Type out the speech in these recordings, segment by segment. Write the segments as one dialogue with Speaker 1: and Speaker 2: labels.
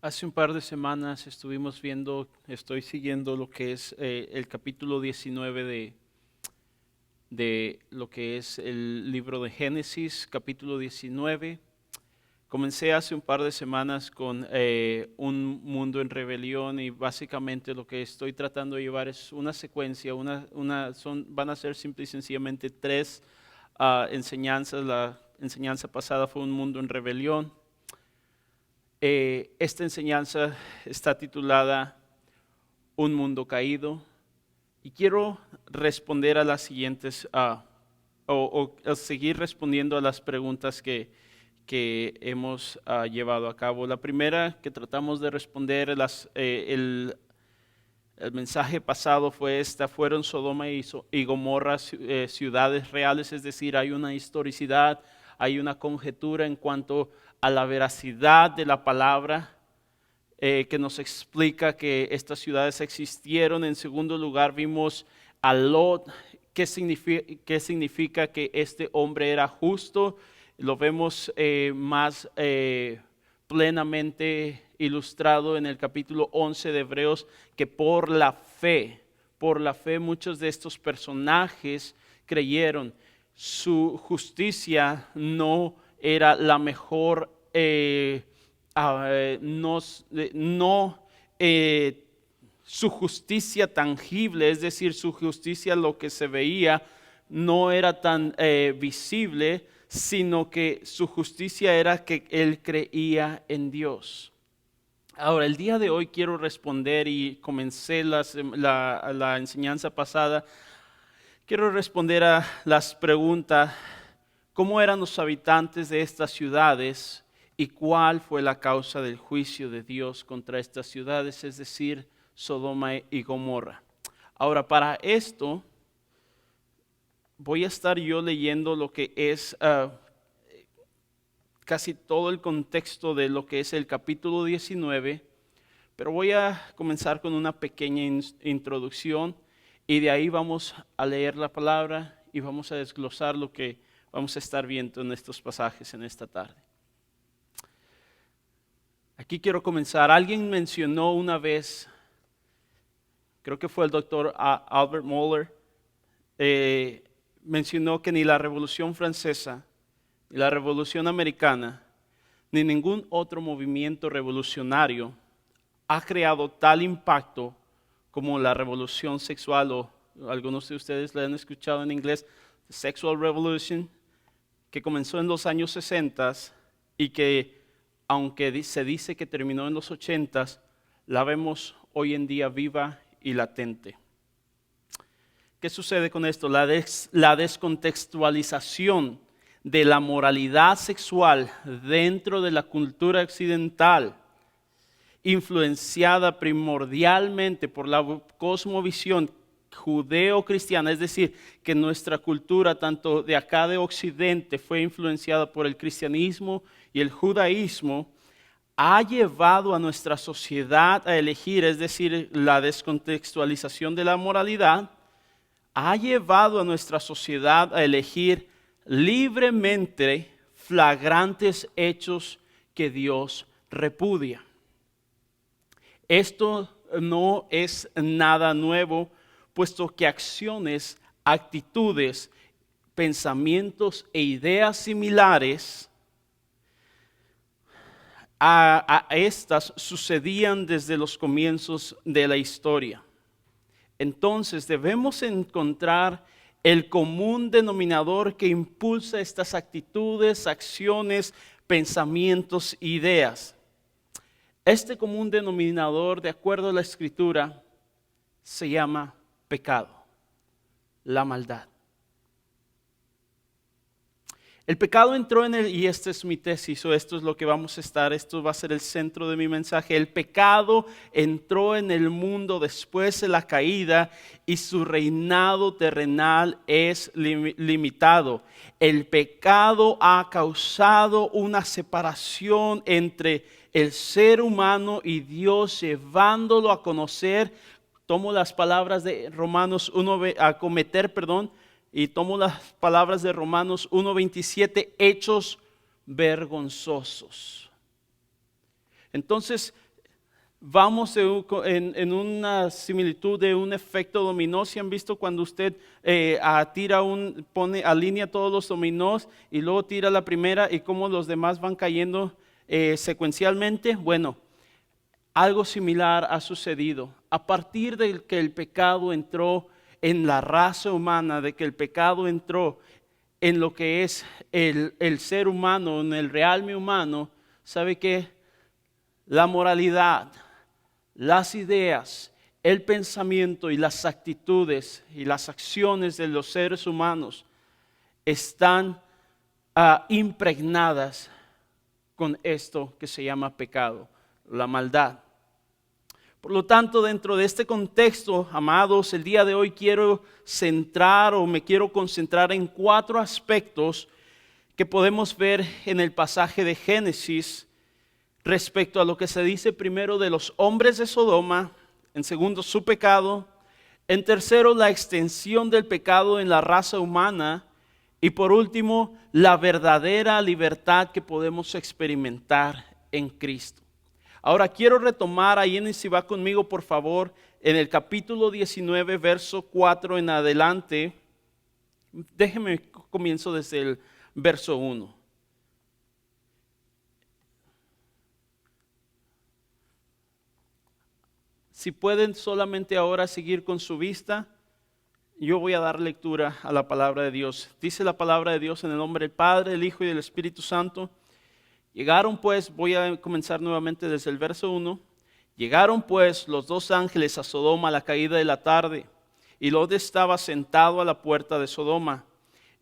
Speaker 1: Hace un par de semanas estoy siguiendo lo que es el capítulo 19 de lo que es el libro de Génesis, capítulo 19. Comencé hace un par de semanas con un mundo en rebelión y básicamente lo que estoy tratando de llevar es una secuencia, van a ser simple y sencillamente tres enseñanzas. La enseñanza pasada fue un mundo en rebelión. Esta enseñanza está titulada Un mundo caído y quiero responder a las siguientes, o seguir respondiendo a las preguntas que hemos llevado a cabo. La primera que tratamos de responder, el mensaje pasado fue esta: fueron Sodoma y Gomorra ciudades reales, es decir, hay una historicidad, hay una conjetura en cuanto a la veracidad de la palabra que nos explica que estas ciudades existieron. En segundo lugar, vimos a Lot. ¿Qué significa que este hombre era justo? Lo vemos más plenamente ilustrado en el capítulo 11 de Hebreos, que por la fe muchos de estos personajes creyeron. Su justicia no era la mejor, su justicia tangible, es decir, su justicia, lo que se veía, no era tan visible, sino que su justicia era que él creía en Dios. Ahora, el día de hoy quiero responder, y comencé la enseñanza pasada, quiero responder a las preguntas: ¿cómo eran los habitantes de estas ciudades y cuál fue la causa del juicio de Dios contra estas ciudades, es decir, Sodoma y Gomorra? Ahora, para esto voy a estar yo leyendo lo que es casi todo el contexto de lo que es el capítulo 19, pero voy a comenzar con una pequeña introducción y de ahí vamos a leer la palabra y vamos a desglosar lo que vamos a estar viendo en estos pasajes en esta tarde. Aquí quiero comenzar. Alguien mencionó una vez, creo que fue el doctor Albert Mohler, mencionó que ni la Revolución Francesa, ni la Revolución Americana, ni ningún otro movimiento revolucionario ha creado tal impacto como la revolución sexual, o algunos de ustedes la han escuchado en inglés, Sexual Revolution, que comenzó en los años 60 y que, aunque se dice que terminó en los 80, la vemos hoy en día viva y latente. ¿Qué sucede con esto? La descontextualización de la moralidad sexual dentro de la cultura occidental, influenciada primordialmente por la cosmovisión judeo-cristiana, es decir, que nuestra cultura, tanto de acá de Occidente, fue influenciada por el cristianismo y el judaísmo, ha llevado a nuestra sociedad a elegir, es decir, la descontextualización de la moralidad, ha llevado a nuestra sociedad a elegir libremente flagrantes hechos que Dios repudia. Esto no es nada nuevo, puesto que acciones, actitudes, pensamientos e ideas similares a estas sucedían desde los comienzos de la historia. Entonces debemos encontrar el común denominador que impulsa estas actitudes, acciones, pensamientos, ideas. Este común denominador, de acuerdo a la Escritura, se llama pecado, la maldad. El pecado entró y esta es mi tesis, o esto es lo que esto va a ser el centro de mi mensaje. El pecado entró en el mundo después de la caída y su reinado terrenal es limitado. El pecado ha causado una separación entre el ser humano y Dios, llevándolo a conocer. Tomo las palabras de Romanos 1, y tomo las palabras de Romanos 1:27, hechos vergonzosos. Entonces, vamos en una similitud de un efecto dominó. ¿Si han visto cuando usted alinea todos los dominós y luego tira la primera y cómo los demás van cayendo secuencialmente? Bueno, algo similar ha sucedido. A partir de que el pecado entró en la raza humana, de que el pecado entró en lo que es el ser humano, en el realme humano, ¿sabe qué? La moralidad, las ideas, el pensamiento y las actitudes y las acciones de los seres humanos están impregnadas con esto que se llama pecado, la maldad. Por lo tanto, dentro de este contexto, amados, el día de hoy me quiero concentrar en 4 aspectos que podemos ver en el pasaje de Génesis respecto a lo que se dice primero de los hombres de Sodoma, en segundo su pecado, en tercero la extensión del pecado en la raza humana y por último la verdadera libertad que podemos experimentar en Cristo. Ahora quiero retomar ahí si va conmigo por favor en el capítulo 19 verso 4 en adelante. Déjeme comienzo desde el verso 1. Si pueden solamente ahora seguir con su vista, yo voy a dar lectura a la palabra de Dios. Dice la palabra de Dios en el nombre del Padre, del Hijo y del Espíritu Santo. Llegaron pues, voy a comenzar nuevamente desde el verso 1. Llegaron pues los 2 ángeles a Sodoma a la caída de la tarde, y Lot estaba sentado a la puerta de Sodoma.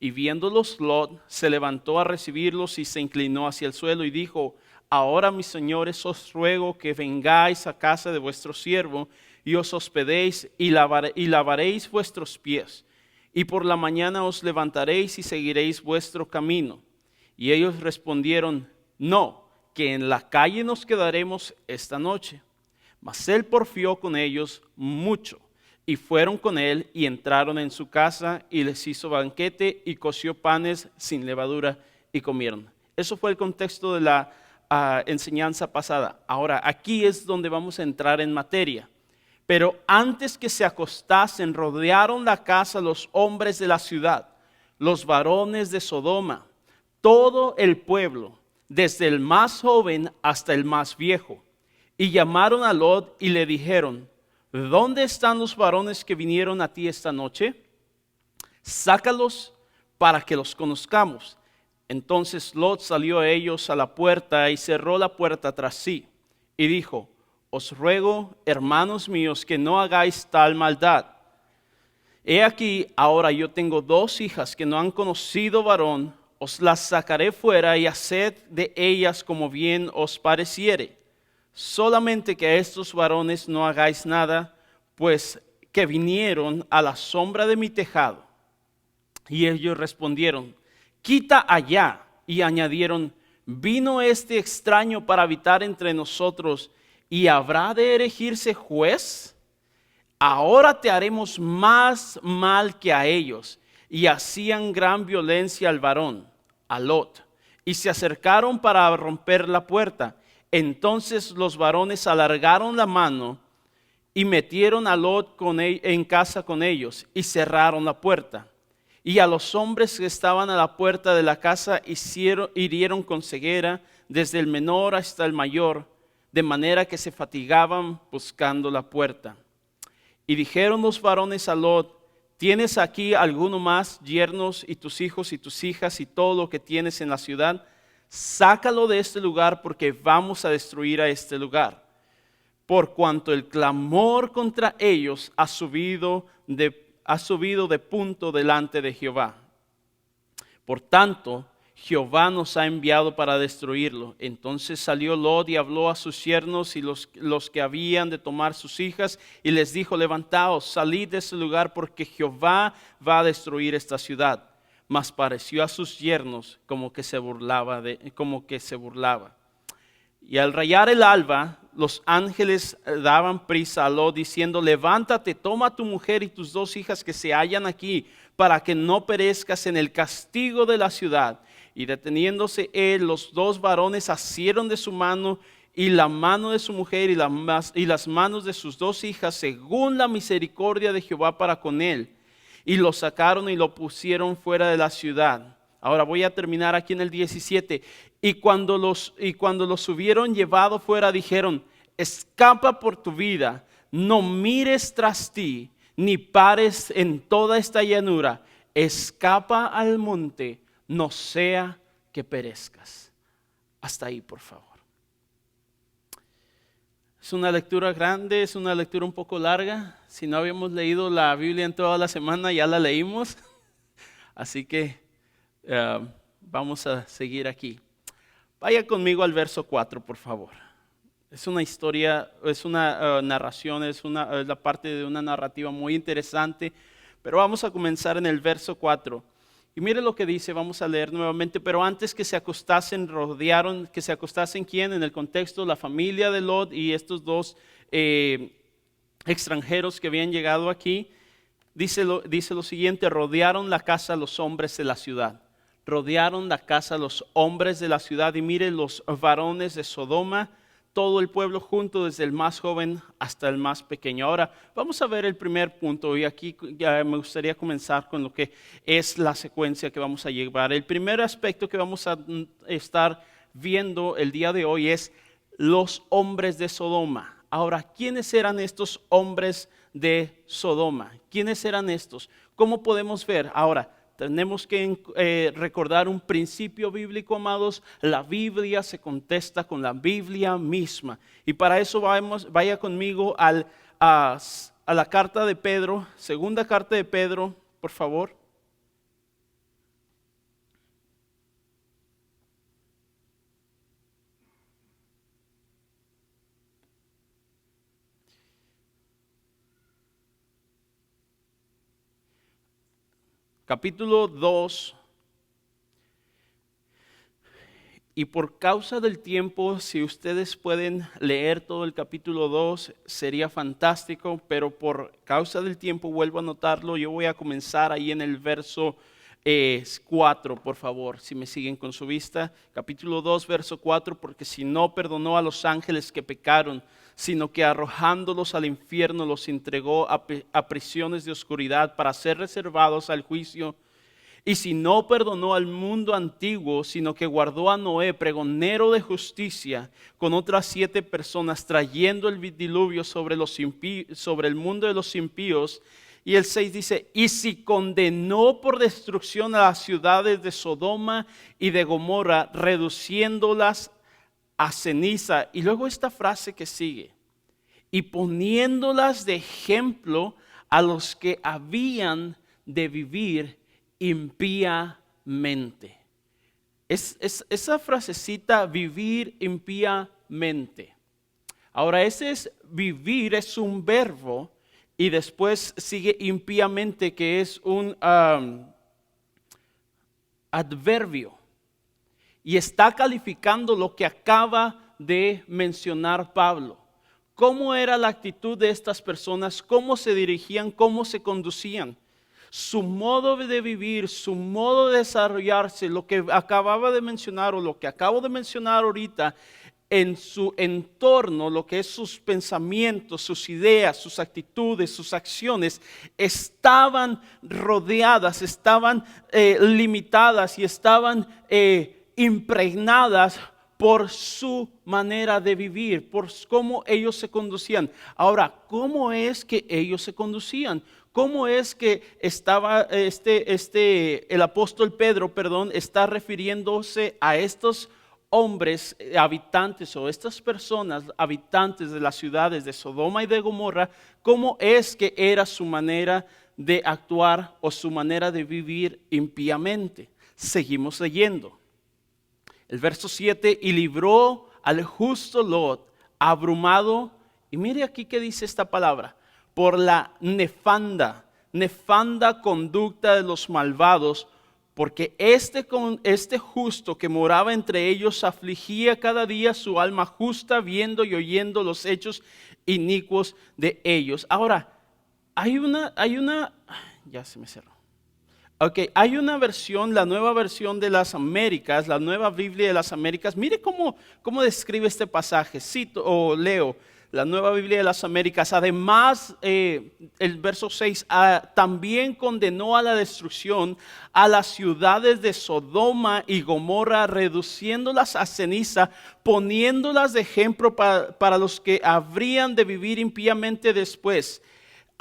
Speaker 1: Y viéndolos Lot se levantó a recibirlos y se inclinó hacia el suelo y dijo: ahora mis señores os ruego que vengáis a casa de vuestro siervo y os hospedéis y lavaréis vuestros pies. Y por la mañana os levantaréis y seguiréis vuestro camino. Y ellos respondieron: no, que en la calle nos quedaremos esta noche. Mas él porfió con ellos mucho, y fueron con él y entraron en su casa y les hizo banquete y coció panes sin levadura y comieron. Eso fue el contexto de la enseñanza pasada. Ahora, aquí es donde vamos a entrar en materia. Pero antes que se acostasen, rodearon la casa los hombres de la ciudad, los varones de Sodoma, todo el pueblo, desde el más joven hasta el más viejo. Y llamaron a Lot y le dijeron: ¿dónde están los varones que vinieron a ti esta noche? Sácalos para que los conozcamos. Entonces Lot salió a ellos a la puerta y cerró la puerta tras sí. Y dijo: os ruego, hermanos míos, que no hagáis tal maldad. He aquí, ahora yo tengo 2 hijas que no han conocido varón. Os las sacaré fuera y haced de ellas como bien os pareciere. Solamente que a estos varones no hagáis nada, pues que vinieron a la sombra de mi tejado. Y ellos respondieron: quita allá. Y añadieron: vino este extraño para habitar entre nosotros, ¿y habrá de erigirse juez? Ahora te haremos más mal que a ellos. Y hacían gran violencia al varón, a Lot, y se acercaron para romper la puerta. Entonces los varones alargaron la mano y metieron a Lot en casa con ellos y cerraron la puerta. Y a los hombres que estaban a la puerta de la casa hirieron con ceguera, desde el menor hasta el mayor, de manera que se fatigaban buscando la puerta. Y dijeron los varones a Lot: ¿tienes aquí alguno más, yernos y tus hijos y tus hijas y todo lo que tienes en la ciudad? Sácalo de este lugar, porque vamos a destruir a este lugar. Por cuanto el clamor contra ellos ha subido de punto delante de Jehová. Por tanto, Jehová nos ha enviado para destruirlo. Entonces salió Lot y habló a sus yernos y los que habían de tomar sus hijas, y les dijo: levantaos, salid de ese lugar, porque Jehová va a destruir esta ciudad. Mas pareció a sus yernos como que se burlaba. Y al rayar el alba, los ángeles daban prisa a Lot, diciendo: levántate, toma tu mujer y tus 2 hijas que se hallan aquí, para que no perezcas en el castigo de la ciudad. Y deteniéndose él, los 2 varones asieron de su mano y la mano de su mujer y las manos de sus 2 hijas, según la misericordia de Jehová para con él. Y lo sacaron y lo pusieron fuera de la ciudad. Ahora voy a terminar aquí en el 17. Y cuando los hubieron llevado fuera, dijeron: escapa por tu vida, no mires tras ti, ni pares en toda esta llanura. Escapa al monte, no sea que perezcas. Hasta ahí, por favor. Es una lectura grande, es una lectura un poco larga. Si no habíamos leído la Biblia en toda la semana, ya la leímos. Así que vamos a seguir aquí. Vaya conmigo al verso 4, por favor. Es una historia, es una narración, es la parte de una narrativa muy interesante. Pero vamos a comenzar en el verso 4. Y mire lo que dice, vamos a leer nuevamente. Pero antes que se acostasen, rodearon, que se acostasen ¿quién? En el contexto, la familia de Lot y estos 2 extranjeros que habían llegado aquí. Dice lo siguiente: rodearon la casa los hombres de la ciudad. Rodearon la casa los hombres de la ciudad. Y mire los varones de Sodoma, todo el pueblo junto, desde el más joven hasta el más pequeño. Ahora vamos a ver el primer punto, y aquí ya me gustaría comenzar con lo que es la secuencia que vamos a llevar. El primer aspecto que vamos a estar viendo el día de hoy es los hombres de Sodoma. Ahora, ¿quiénes eran estos hombres de Sodoma? ¿Quiénes eran estos? ¿Cómo podemos ver? Ahora, tenemos que recordar un principio bíblico, amados. La Biblia se contesta con la Biblia misma. Y para eso vaya conmigo a la carta de Pedro, segunda carta de Pedro, por favor. Capítulo 2. Y por causa del tiempo, si ustedes pueden leer todo el capítulo 2, sería fantástico, pero por causa del tiempo, vuelvo a anotarlo, yo voy a comenzar ahí en el verso 4, por favor, si me siguen con su vista. Capítulo 2, verso 4: porque si no perdonó a los ángeles que pecaron, sino que arrojándolos al infierno los entregó a prisiones de oscuridad para ser reservados al juicio. Y si no perdonó al mundo antiguo, sino que guardó a Noé, pregonero de justicia, con otras 7 personas, trayendo el diluvio sobre el mundo de los impíos. Y el 6 dice: y si condenó por destrucción a las ciudades de Sodoma y de Gomorra, reduciéndolas a ceniza. Y luego esta frase que sigue: y poniéndolas de ejemplo a los que habían de vivir impíamente. Esa frasecita, vivir impíamente. Ahora, vivir es un verbo, y después sigue impíamente, que es un adverbio. Y está calificando lo que acaba de mencionar Pablo. ¿Cómo era la actitud de estas personas? ¿Cómo se dirigían? ¿Cómo se conducían? Su modo de vivir, su modo de desarrollarse, lo que acababa de mencionar o lo que acabo de mencionar ahorita, en su entorno, lo que es sus pensamientos, sus ideas, sus actitudes, sus acciones, estaban rodeadas, estaban limitadas y estaban impregnadas por su manera de vivir, por cómo ellos se conducían. Ahora, ¿cómo es que ellos se conducían? ¿Cómo es que estaba el apóstol Pedro, está refiriéndose a estos hombres habitantes o estas personas habitantes de las ciudades de Sodoma y de Gomorra? ¿Cómo es que era su manera de actuar o su manera de vivir impíamente? Seguimos leyendo. El verso 7: y libró al justo Lot, abrumado, y mire aquí que dice esta palabra, por la nefanda conducta de los malvados, porque este justo que moraba entre ellos afligía cada día su alma justa, viendo y oyendo los hechos inicuos de ellos. Ahora, ya se me cerró. Ok, hay una versión, la nueva versión de las Américas, la nueva Biblia de las Américas. Mire cómo describe este pasaje. Cito o leo la nueva Biblia de las Américas. Además, el verso 6, también condenó a la destrucción a las ciudades de Sodoma y Gomorra, reduciéndolas a ceniza, poniéndolas de ejemplo para los que habrían de vivir impíamente después.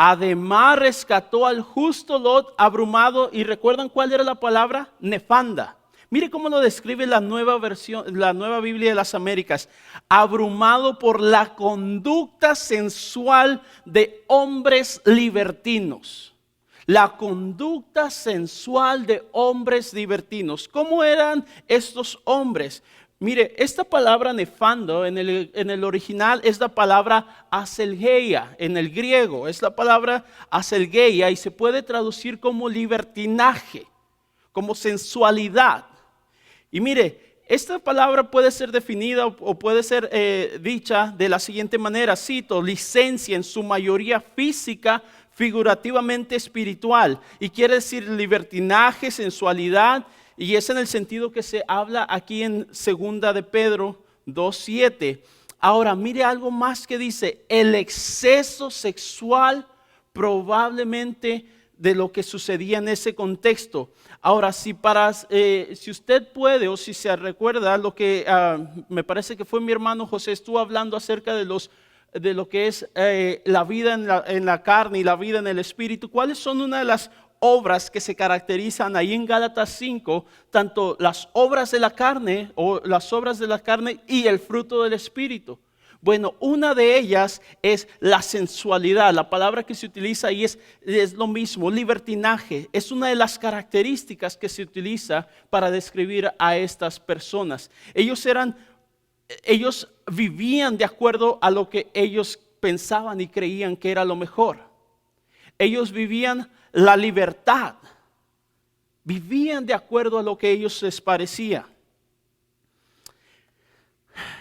Speaker 1: Además rescató al justo Lot abrumado, y ¿recuerdan cuál era la palabra? Nefanda. Mire cómo lo describe la nueva versión, la nueva Biblia de las Américas. Abrumado por la conducta sensual de hombres libertinos. La conducta sensual de hombres libertinos. ¿Cómo eran estos hombres? Mire, esta palabra nefando en el original es la palabra aselgeia, en el griego es la palabra aselgeia y se puede traducir como libertinaje, como sensualidad. Y mire, esta palabra puede ser definida o puede ser dicha de la siguiente manera, cito, licencia en su mayoría física, figurativamente espiritual, y quiere decir libertinaje, sensualidad. Y es en el sentido que se habla aquí en 2 de Pedro 2:7. Ahora, mire algo más que dice, el exceso sexual probablemente de lo que sucedía en ese contexto. Ahora, si usted puede o si se recuerda lo que me parece que fue mi hermano José, estuvo hablando acerca de lo que es la vida en la carne y la vida en el espíritu. ¿Cuáles son una de las obras que se caracterizan ahí en Gálatas 5, tanto las obras de la carne o las obras de la carne y el fruto del espíritu? Bueno, una de ellas es la sensualidad. La palabra que se utiliza ahí es lo mismo, libertinaje. Es una de las características que se utiliza para describir a estas personas. Ellos vivían de acuerdo a lo que ellos pensaban y creían que era lo mejor. Ellos vivían la libertad, vivían de acuerdo a lo que a ellos les parecía.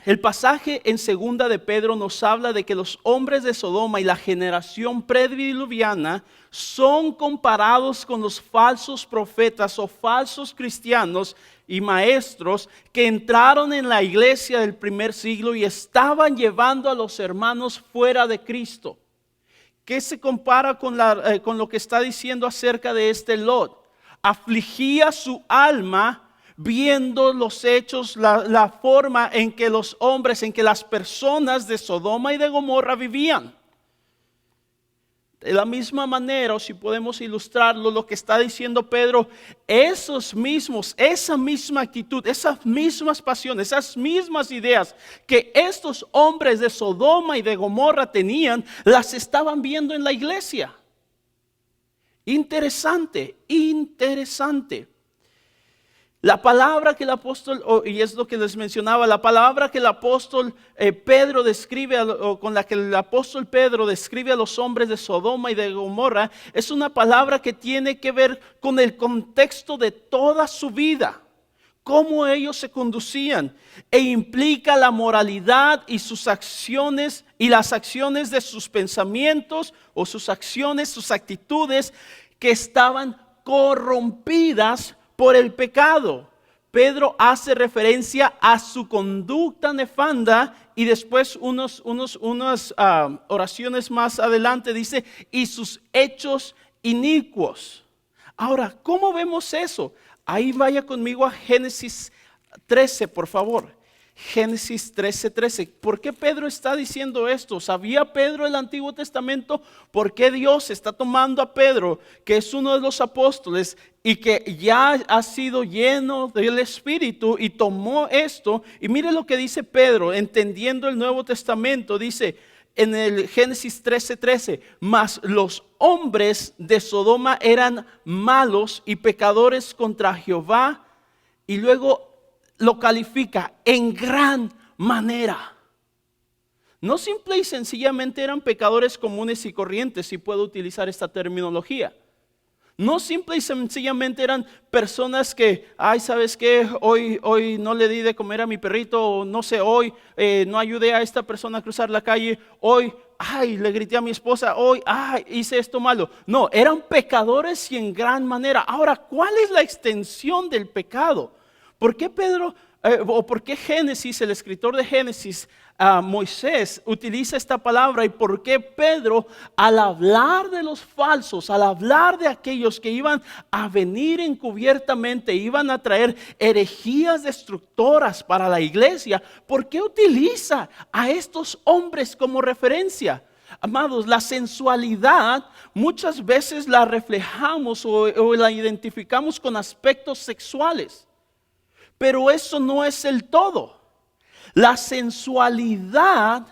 Speaker 1: El pasaje en 2 de Pedro nos habla de que los hombres de Sodoma y la generación prediluviana son comparados con los falsos profetas o falsos cristianos y maestros que entraron en la iglesia del primer siglo y estaban llevando a los hermanos fuera de Cristo. ¿Qué se compara con lo que está diciendo acerca de este Lot? Afligía su alma viendo los hechos, la forma en que los hombres, en que las personas de Sodoma y de Gomorra vivían. De la misma manera, o si podemos ilustrarlo, lo que está diciendo Pedro, esa misma actitud, esas mismas pasiones, esas mismas ideas que estos hombres de Sodoma y de Gomorra tenían, las estaban viendo en la iglesia. Interesante. La palabra que el apóstol, y es lo que les mencionaba, la palabra que el apóstol Pedro describe, o con la que el apóstol Pedro describe a los hombres de Sodoma y de Gomorra, es una palabra que tiene que ver con el contexto de toda su vida, cómo ellos se conducían, e implica la moralidad y sus acciones, y las acciones de sus pensamientos, o sus acciones, sus actitudes, que estaban corrompidas por el pecado. Pedro hace referencia a su conducta nefanda y después unas oraciones más adelante dice, y sus hechos inicuos. Ahora, ¿cómo vemos eso? Ahí vaya conmigo a Génesis 13, por favor. Génesis 13:13. ¿Por qué Pedro está diciendo esto? ¿Sabía Pedro el Antiguo Testamento? ¿Por qué Dios está tomando a Pedro, que es uno de los apóstoles y que ya ha sido lleno del Espíritu, y tomó esto? Y mire lo que dice Pedro, entendiendo el Nuevo Testamento, dice en el Génesis 13:13, mas los hombres de Sodoma eran malos y pecadores contra Jehová, y luego lo califica en gran manera. No simple y sencillamente eran pecadores comunes y corrientes, si puedo utilizar esta terminología. No simple y sencillamente eran personas que, ay, ¿sabes qué? Hoy no le di de comer a mi perrito, o no sé, hoy no ayudé a esta persona a cruzar la calle, hoy, ay, le grité a mi esposa, hoy, ay, hice esto malo. No, eran pecadores y en gran manera. Ahora, ¿cuál es la extensión del pecado? ¿Por qué Pedro, o por qué Génesis, el escritor de Génesis, Moisés utiliza esta palabra, y por qué Pedro, al hablar de los falsos, al hablar de aquellos que iban a venir encubiertamente, iban a traer herejías destructoras para la iglesia, por qué utiliza a estos hombres como referencia? Amados, la sensualidad muchas veces la reflejamos o la identificamos con aspectos sexuales, pero eso no es el todo. La sensualidad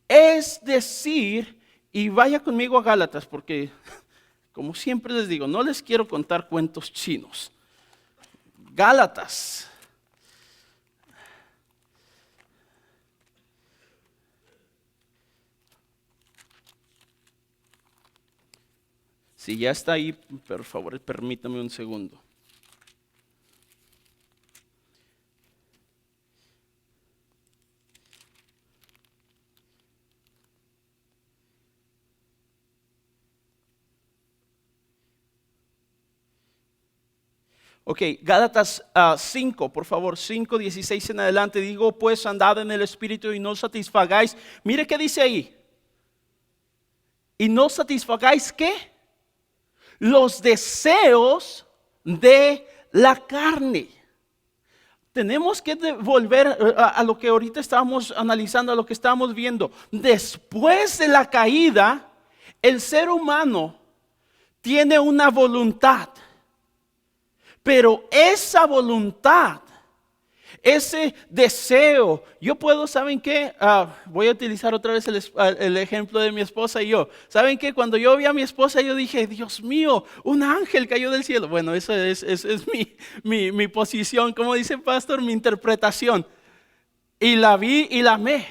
Speaker 1: es decir, y vaya conmigo a Gálatas, porque como siempre les digo, no les quiero contar cuentos chinos. Gálatas. Si ya está ahí, por favor, permítame un segundo. Ok, Gálatas 5, por favor, 5, 16 en adelante. Digo, pues andad en el Espíritu y no satisfagáis. Mire qué dice ahí. Y no satisfagáis, ¿qué? Los deseos de la carne. Tenemos que volver a lo que ahorita estábamos analizando, a lo que estábamos viendo. Después de la caída, el ser humano tiene una voluntad. Pero esa voluntad, ese deseo, yo puedo, ¿saben qué? Voy a utilizar otra vez el ejemplo de mi esposa y yo. ¿Saben qué? Cuando yo vi a mi esposa, yo dije, Dios mío, un ángel cayó del cielo. Bueno, eso es mi posición, como dice el pastor, mi interpretación. Y la vi y la amé.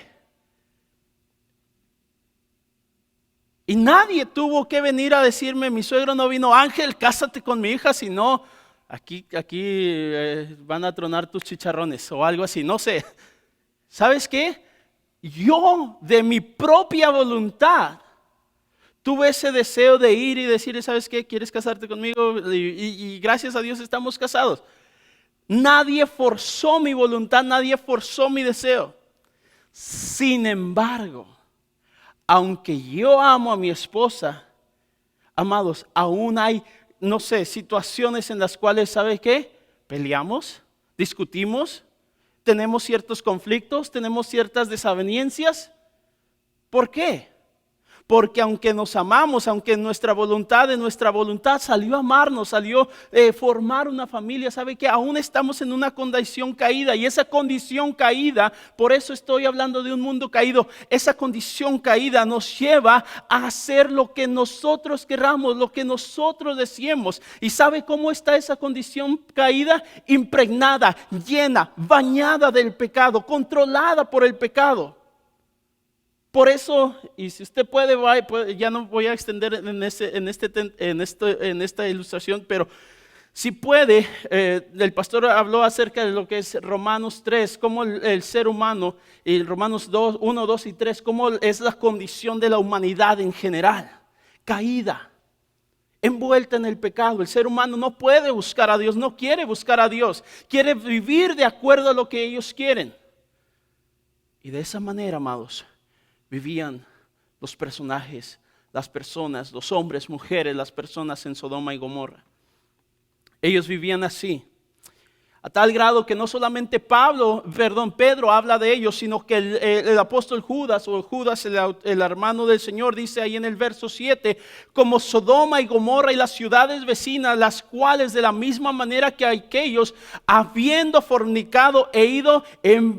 Speaker 1: Y nadie tuvo que venir a decirme, mi suegro no vino, Ángel, cásate con mi hija, sino... Aquí van a tronar tus chicharrones o algo así, no sé. ¿Sabes qué? Yo de mi propia voluntad tuve ese deseo de ir y decir, ¿sabes qué? ¿Quieres casarte conmigo? Y gracias a Dios estamos casados. Nadie forzó mi voluntad, nadie forzó mi deseo. Sin embargo, aunque yo amo a mi esposa, amados, aún hay... no sé, situaciones en las cuales, ¿sabe qué? Peleamos, discutimos, tenemos ciertos conflictos, tenemos ciertas desavenencias. ¿Por qué? Porque aunque nos amamos, aunque de nuestra voluntad salió a amarnos, salió formar una familia, ¿sabe qué? Aún estamos en una condición caída, y esa condición caída, por eso estoy hablando de un mundo caído, esa condición caída nos lleva a hacer lo que nosotros queramos, lo que nosotros deseemos. ¿Y sabe cómo está esa condición caída? Impregnada, llena, bañada del pecado, controlada por el pecado. Por eso, y si usted puede, ya no voy a extender en esta ilustración, pero si puede, el pastor habló acerca de lo que es Romanos 3, cómo el ser humano, y Romanos 1, 2 y 3, cómo es la condición de la humanidad en general, caída, envuelta en el pecado. El ser humano no puede buscar a Dios, no quiere buscar a Dios, quiere vivir de acuerdo a lo que ellos quieren. Y de esa manera, amados, vivían los personajes, las personas, los hombres, mujeres, las personas en Sodoma y Gomorra. Ellos vivían así, a tal grado que no solamente Pedro habla de ellos, sino que el apóstol Judas, el hermano del Señor, dice ahí en el verso 7, como Sodoma y Gomorra y las ciudades vecinas, las cuales de la misma manera que aquellos, habiendo fornicado e ido en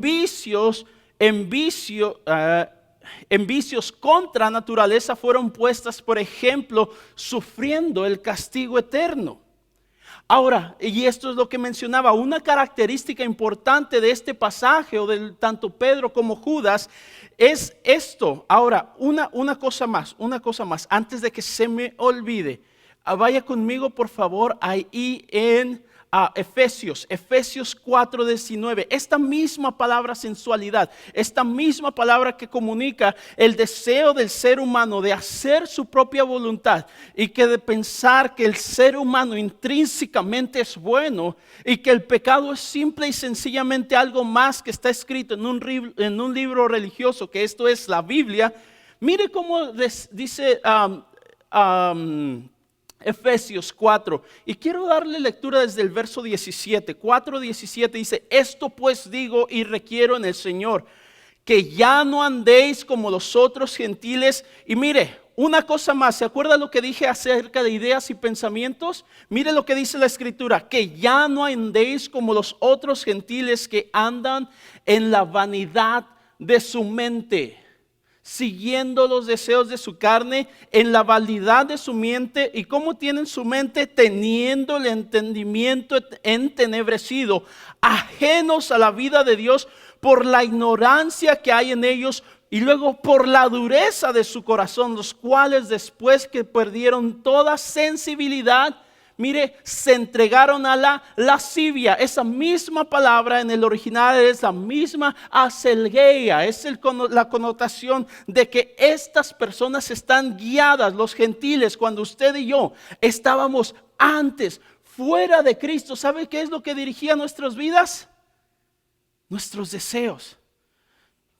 Speaker 1: vicios contra naturaleza, fueron puestas por ejemplo, sufriendo el castigo eterno. Ahora, y esto es lo que mencionaba, una característica importante de este pasaje, o de tanto Pedro como Judas, es esto. Ahora, una cosa más, antes de que se me olvide. Vaya conmigo, por favor, ahí en Efesios 4:19. Esta misma palabra sensualidad, esta misma palabra que comunica el deseo del ser humano de hacer su propia voluntad y que de pensar que el ser humano intrínsecamente es bueno y que el pecado es simple y sencillamente algo más que está escrito en un libro religioso, que esto es la Biblia. Mire cómo dice Efesios 4, y quiero darle lectura desde el verso 17. 4:17 dice: esto pues digo y requiero en el Señor, que ya no andéis como los otros gentiles. Y mire, una cosa más, ¿se acuerda lo que dije acerca de ideas y pensamientos? Mire lo que dice la Escritura: que ya no andéis como los otros gentiles que andan en la vanidad de su mente, siguiendo los deseos de su carne, en la vanidad de su mente. ¿Y cómo tienen su mente? Teniendo el entendimiento entenebrecido, ajenos a la vida de Dios por la ignorancia que hay en ellos, y luego por la dureza de su corazón, los cuales después que perdieron toda sensibilidad, mire, se entregaron a la lascivia. Esa misma palabra en el original es la misma aselgeia. Es la connotación de que estas personas están guiadas, los gentiles, cuando usted y yo estábamos antes fuera de Cristo. ¿Sabe qué es lo que dirigía nuestras vidas? Nuestros deseos.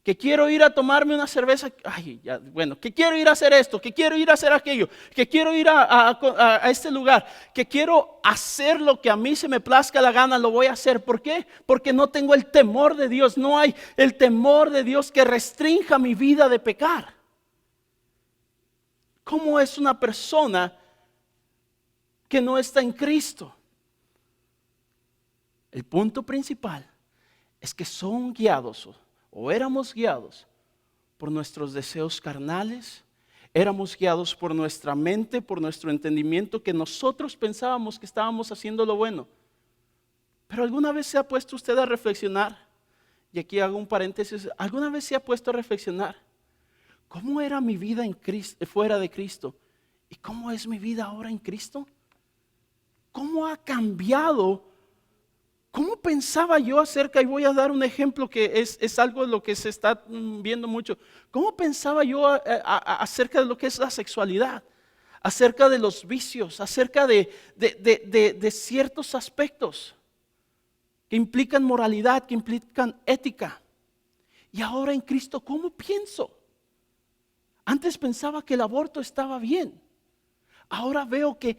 Speaker 1: Que quiero ir a tomarme una cerveza, que quiero ir a hacer esto, que quiero ir a hacer aquello, que quiero ir a este lugar, que quiero hacer lo que a mí se me plazca la gana, lo voy a hacer. ¿Por qué? Porque no tengo el temor de Dios, no hay el temor de Dios que restrinja mi vida de pecar. ¿Cómo es una persona que no está en Cristo? El punto principal es que son guiados, o éramos guiados por nuestros deseos carnales, éramos guiados por nuestra mente, por nuestro entendimiento, que nosotros pensábamos que estábamos haciendo lo bueno. Pero ¿alguna vez se ha puesto usted a reflexionar? Y aquí hago un paréntesis. ¿Alguna vez se ha puesto a reflexionar cómo era mi vida en Cristo, fuera de Cristo, y cómo es mi vida ahora en Cristo? ¿Cómo ha cambiado? ¿Cómo pensaba yo acerca? Y voy a dar un ejemplo que es algo de lo que se está viendo mucho. ¿Cómo pensaba yo acerca de lo que es la sexualidad? Acerca de los vicios, acerca de ciertos aspectos que implican moralidad, que implican ética. Y ahora en Cristo, ¿cómo pienso? Antes pensaba que el aborto estaba bien. Ahora veo que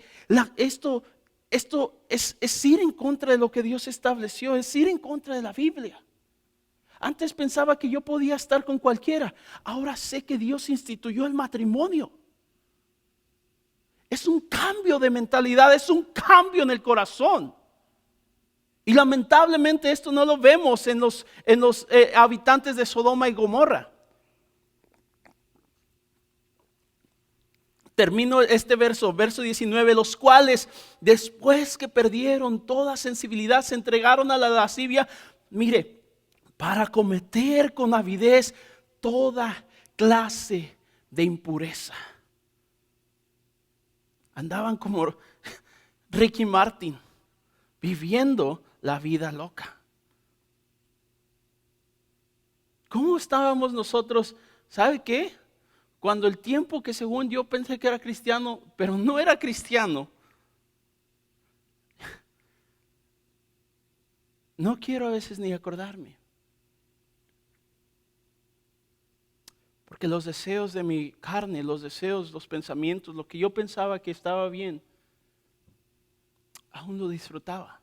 Speaker 1: esto es ir en contra de lo que Dios estableció, es ir en contra de la Biblia. Antes pensaba que yo podía estar con cualquiera. Ahora sé que Dios instituyó el matrimonio. Es un cambio de mentalidad, es un cambio en el corazón. Y lamentablemente esto no lo vemos en los habitantes de Sodoma y Gomorra. Termino este verso 19, los cuales después que perdieron toda sensibilidad se entregaron a la lascivia, mire, para cometer con avidez toda clase de impureza. Andaban como Ricky Martin, viviendo la vida loca. ¿Cómo estábamos nosotros? ¿Sabe qué? Cuando el tiempo que según yo pensé que era cristiano, pero no era cristiano. No quiero a veces ni acordarme. Porque los deseos de mi carne, los deseos, los pensamientos, lo que yo pensaba que estaba bien, aún lo disfrutaba.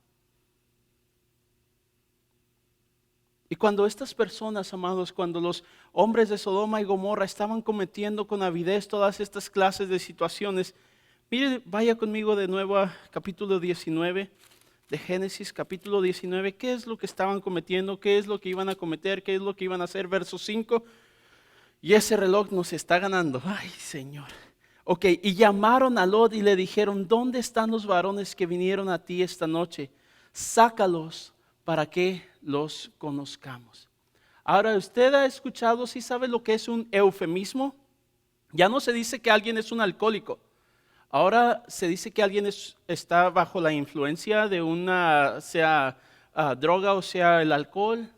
Speaker 1: Y cuando estas personas, amados, cuando los hombres de Sodoma y Gomorra estaban cometiendo con avidez todas estas clases de situaciones, mire, vaya conmigo de nuevo a capítulo 19 de Génesis, capítulo 19. ¿Qué es lo que estaban cometiendo? ¿Qué es lo que iban a cometer? ¿Qué es lo que iban a hacer? Verso 5. Y ese reloj nos está ganando. Ay, Señor. Ok, y llamaron a Lot y le dijeron: ¿dónde están los varones que vinieron a ti esta noche? Sácalos para que los conozcamos. Ahora, ¿usted ha escuchado, si sabe lo que es un eufemismo? Ya no se dice que alguien es un alcohólico. Ahora se dice que alguien está bajo la influencia de una, sea droga o sea el alcohol.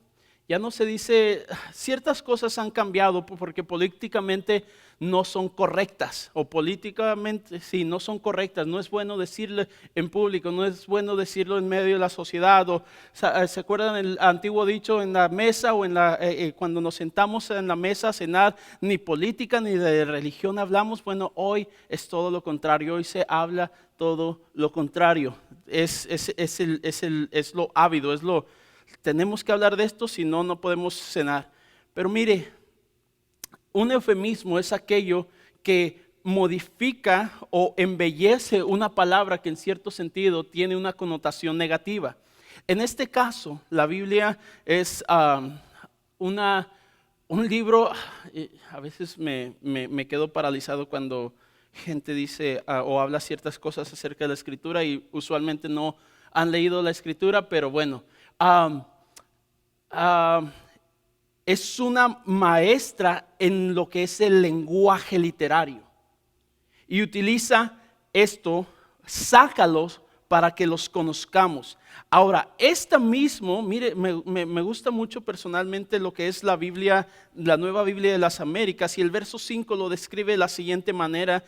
Speaker 1: Ya no se dice, ciertas cosas han cambiado porque políticamente no son correctas, o políticamente sí, no son correctas. No es bueno decirlo en público, no es bueno decirlo en medio de la sociedad. ¿Se acuerdan el antiguo dicho en la mesa o cuando nos sentamos en la mesa a cenar, ni política ni de religión hablamos? Bueno, hoy es todo lo contrario, hoy se habla todo lo contrario. Es lo ávido, tenemos que hablar de esto, si no, no podemos cenar. Pero mire, un eufemismo es aquello que modifica o embellece una palabra que en cierto sentido tiene una connotación negativa. En este caso, la Biblia es un libro. A veces me quedo paralizado cuando gente dice o habla ciertas cosas acerca de la Escritura y usualmente no han leído la Escritura, pero bueno. Es una maestra en lo que es el lenguaje literario y utiliza esto, sácalos para que los conozcamos. Ahora, mire, me gusta mucho personalmente lo que es la Biblia, la Nueva Biblia de las Américas, y el verso 5 lo describe de la siguiente manera: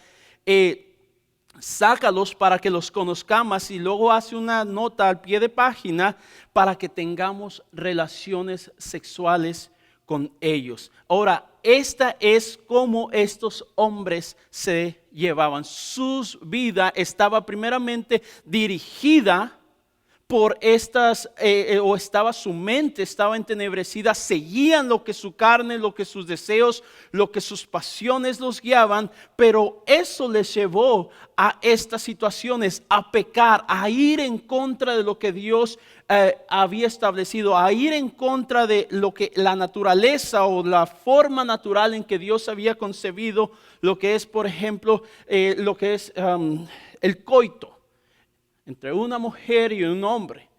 Speaker 1: sácalos para que los conozcamos, y luego hace una nota al pie de página para que tengamos relaciones sexuales con ellos. Ahora, esta es como estos hombres se llevaban. Su vida estaba primeramente dirigida por su mente estaba entenebrecida, seguían lo que su carne, lo que sus deseos, lo que sus pasiones los guiaban, pero eso les llevó a estas situaciones, a pecar, a ir en contra de lo que Dios había establecido, a ir en contra de lo que la naturaleza o la forma natural en que Dios había concebido, lo que es, por ejemplo, lo que es el coito entre una mujer y un hombre.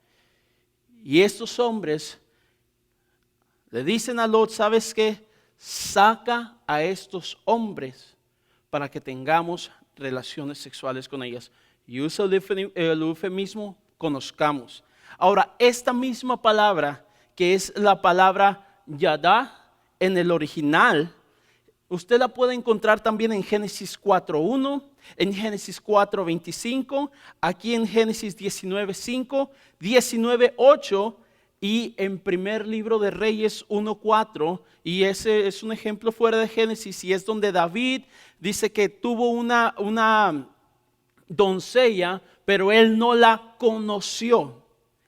Speaker 1: Y estos hombres le dicen a Lot: ¿sabes qué? Saca a estos hombres para que tengamos relaciones sexuales con ellas. Y usa el eufemismo conozcamos. Ahora, esta misma palabra, que es la palabra yadá en el original, usted la puede encontrar también en Génesis 4:1, en Génesis 4:25, aquí en Génesis 19:5, 19:8 y en primer libro de Reyes 1:4. Y ese es un ejemplo fuera de Génesis, y es donde David dice que tuvo una doncella, pero él no la conoció.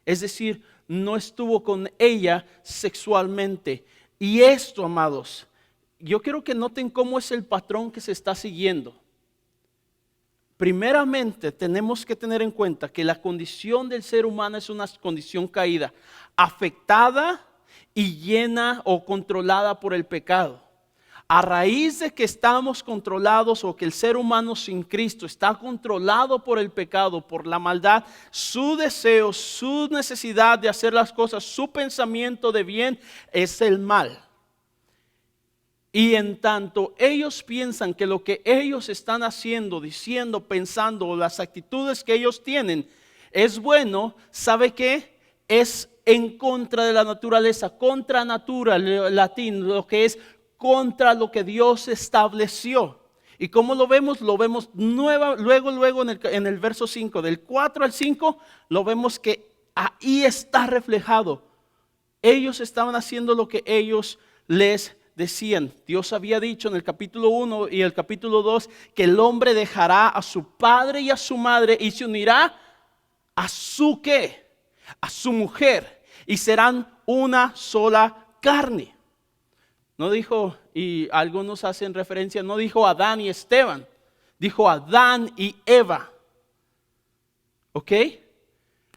Speaker 1: Es decir, no estuvo con ella sexualmente. Y esto, amados, yo quiero que noten cómo es el patrón que se está siguiendo. Primeramente, tenemos que tener en cuenta que la condición del ser humano es una condición caída, afectada y llena o controlada por el pecado. A raíz de que estamos controlados, o que el ser humano sin Cristo está controlado por el pecado, por la maldad, su deseo, su necesidad de hacer las cosas, su pensamiento de bien es el mal. Y en tanto ellos piensan que lo que ellos están haciendo, diciendo, pensando, las actitudes que ellos tienen es bueno, ¿sabe qué? Es en contra de la naturaleza, contra natura, latín, lo que es contra lo que Dios estableció. ¿Y cómo lo vemos? Lo vemos luego en el verso 5, del 4 al 5, lo vemos que ahí está reflejado. Ellos estaban haciendo lo que ellos les decían. Dios había dicho en el capítulo 1 y el capítulo 2 que el hombre dejará a su padre y a su madre y se unirá a su ¿qué? A su mujer, y serán una sola carne. No dijo, y algunos hacen referencia, no dijo Adán y Esteban, dijo Adán y Eva. ¿Ok?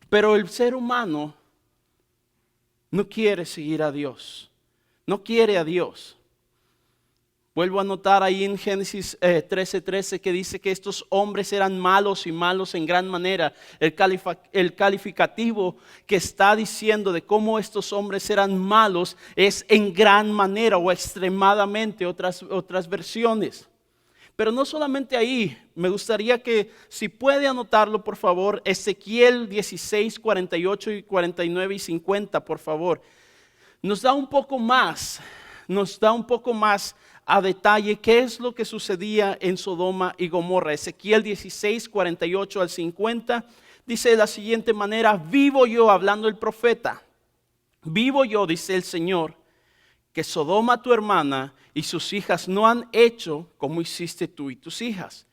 Speaker 1: Pero el ser humano no quiere seguir a Dios. No quiere a Dios. Vuelvo a notar ahí en Génesis 13:13 que dice que estos hombres eran malos, y malos en gran manera. El calificativo que está diciendo de cómo estos hombres eran malos es en gran manera o extremadamente, otras versiones. Pero no solamente ahí, me gustaría que si puede anotarlo por favor, Ezequiel 16, 48 y 49 y 50 por favor. Nos da un poco más a detalle qué es lo que sucedía en Sodoma y Gomorra. Ezequiel 16, 48 al 50 dice de la siguiente manera: vivo yo, hablando el profeta, vivo yo, dice el Señor, que Sodoma tu hermana y sus hijas no han hecho como hiciste tú y tus hijas.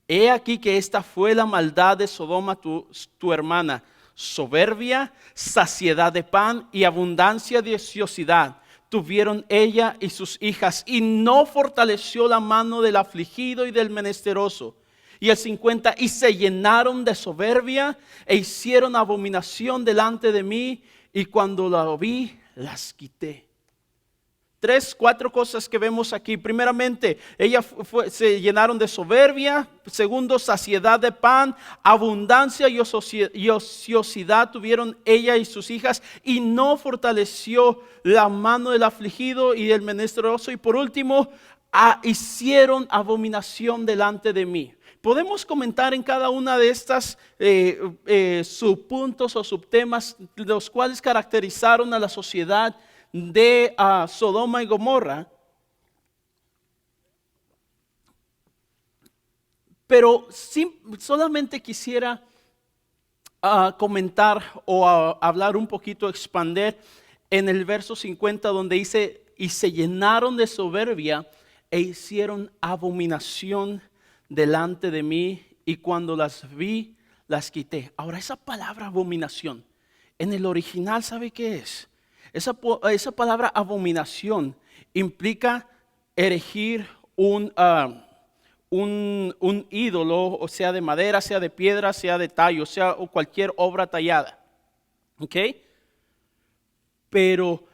Speaker 1: He aquí que esta fue la maldad de Sodoma tu hermana: soberbia, saciedad de pan y abundancia de ociosidad tuvieron ella y sus hijas, y no fortaleció la mano del afligido y del menesteroso. Y el 50, y se llenaron de soberbia e hicieron abominación delante de mí, y cuando la vi, las quité. 4 cosas que vemos aquí. Primeramente, se llenaron de soberbia. Segundo, saciedad de pan, abundancia y ociosidad tuvieron ella y sus hijas, y no fortaleció la mano del afligido y del menesteroso. Y por último, hicieron abominación delante de mí. Podemos comentar en cada una de estas subpuntos o subtemas, los cuales caracterizaron a la sociedad de Sodoma y Gomorra. Pero solamente quisiera comentar o hablar un poquito, expander en el verso 50, donde dice: y se llenaron de soberbia e hicieron abominación delante de mí, y cuando las vi, las quité. Ahora, esa palabra abominación, en el original, ¿sabe qué es? Esa palabra abominación implica erigir un ídolo, o sea de madera, sea de piedra, sea de tallo, sea o cualquier obra tallada. ¿Ok? Pero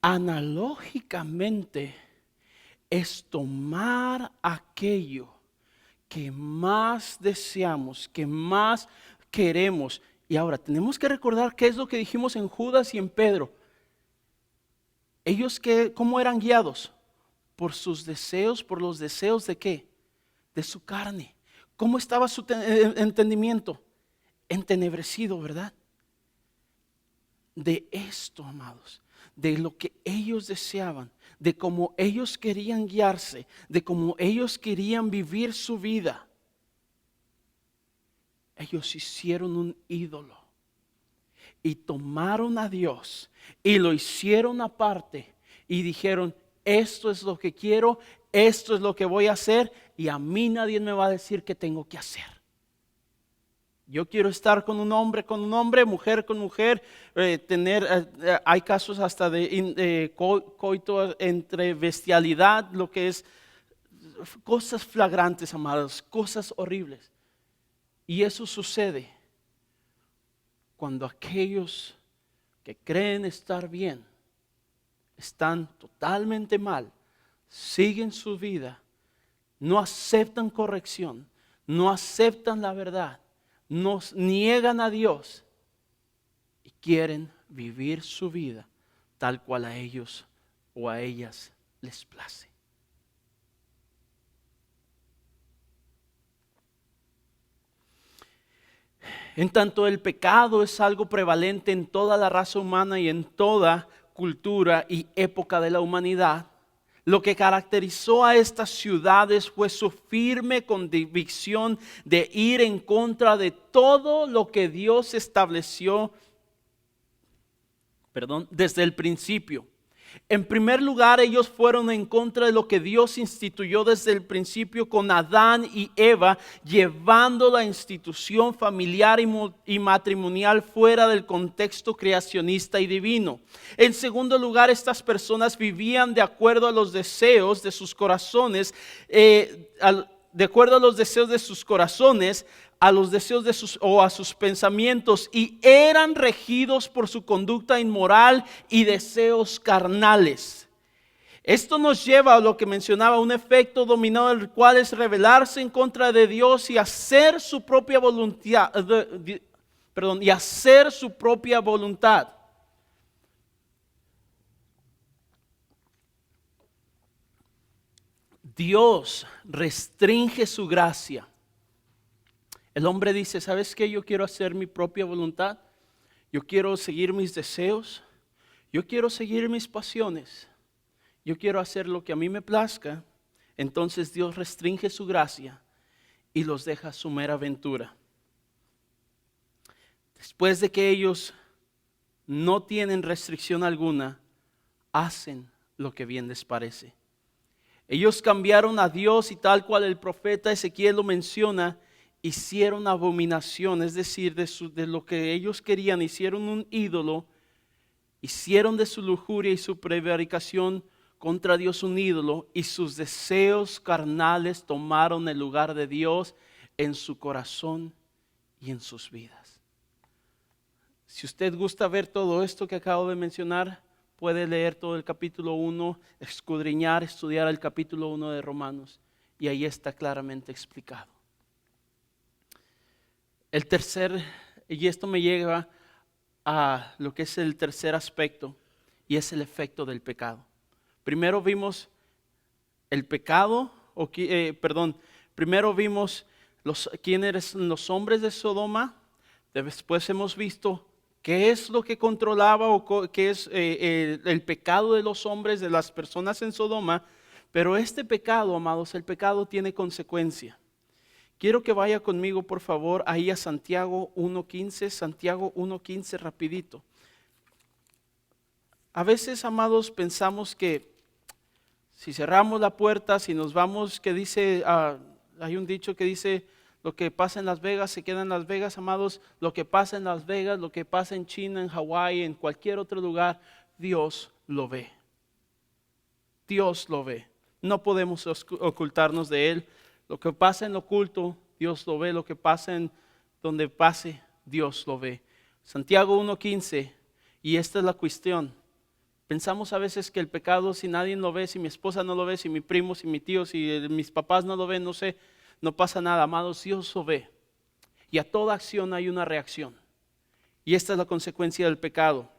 Speaker 1: analógicamente es tomar aquello que más deseamos, que más queremos. Y ahora tenemos que recordar qué es lo que dijimos en Judas y en Pedro. Ellos ¿cómo eran guiados? Por sus deseos, por los deseos ¿de qué? De su carne. ¿Cómo estaba su entendimiento? Entenebrecido, ¿verdad? De esto, amados, de lo que ellos deseaban, de cómo ellos querían guiarse, de cómo ellos querían vivir su vida. Ellos hicieron un ídolo y tomaron a Dios y lo hicieron aparte y dijeron: esto es lo que quiero, esto es lo que voy a hacer, y a mí nadie me va a decir qué tengo que hacer. Yo quiero estar con un hombre, mujer con mujer, hay casos hasta de coito entre bestialidad, lo que es cosas flagrantes, amados, cosas horribles. Y eso sucede cuando aquellos que creen estar bien están totalmente mal, siguen su vida, no aceptan corrección, no aceptan la verdad, nos niegan a Dios y quieren vivir su vida tal cual a ellos o a ellas les place. En tanto el pecado es algo prevalente en toda la raza humana y en toda cultura y época de la humanidad, lo que caracterizó a estas ciudades fue su firme convicción de ir en contra de todo lo que Dios estableció, desde el principio. En primer lugar, ellos fueron en contra de lo que Dios instituyó desde el principio con Adán y Eva, llevando la institución familiar y matrimonial fuera del contexto creacionista y divino. En segundo lugar, estas personas vivían de acuerdo a los deseos de sus corazones, a los deseos de a sus pensamientos, y eran regidos por su conducta inmoral y deseos carnales. Esto nos lleva a lo que mencionaba, un efecto dominado, el cual es rebelarse en contra de Dios y hacer su propia voluntad, Dios restringe su gracia. El hombre dice, ¿sabes qué? Yo quiero hacer mi propia voluntad. Yo quiero seguir mis deseos. Yo quiero seguir mis pasiones. Yo quiero hacer lo que a mí me plazca. Entonces Dios restringe su gracia y los deja a su mera aventura. Después de que ellos no tienen restricción alguna, hacen lo que bien les parece. Ellos cambiaron a Dios y tal cual el profeta Ezequiel lo menciona, hicieron abominación, es decir, de lo que ellos querían, hicieron un ídolo, hicieron de su lujuria y su prevaricación contra Dios un ídolo, y sus deseos carnales tomaron el lugar de Dios en su corazón y en sus vidas. Si usted gusta ver todo esto que acabo de mencionar, puede leer todo el capítulo 1, escudriñar, estudiar el capítulo 1 de Romanos, y ahí está claramente explicado. El tercer, y esto me lleva a lo que es el tercer aspecto, y es el efecto del pecado. Primero vimos el pecado, primero vimos quiénes eran los hombres de Sodoma, después hemos visto qué es lo que controlaba o qué es el pecado de los hombres, de las personas en Sodoma, pero este pecado, amados, el pecado tiene consecuencia. Quiero que vaya conmigo, por favor, ahí a Santiago 1.15, Santiago 1.15 rapidito. A veces, amados, pensamos que si cerramos la puerta, si nos vamos, que dice, hay un dicho que dice, lo que pasa en Las Vegas se queda en Las Vegas, amados. Lo que pasa en Las Vegas, lo que pasa en China, en Hawái, en cualquier otro lugar, Dios lo ve. Dios lo ve. No podemos ocultarnos de Él. Lo que pasa en lo oculto, Dios lo ve. Lo que pasa en donde pase, Dios lo ve. Santiago 1.15, y esta es la cuestión. Pensamos a veces que el pecado, si nadie lo ve, si mi esposa no lo ve, si mi primo, si mi tío, si mis papás no lo ven, no sé, no pasa nada, amados, Dios lo ve. Y a toda acción hay una reacción. Y esta es la consecuencia del pecado.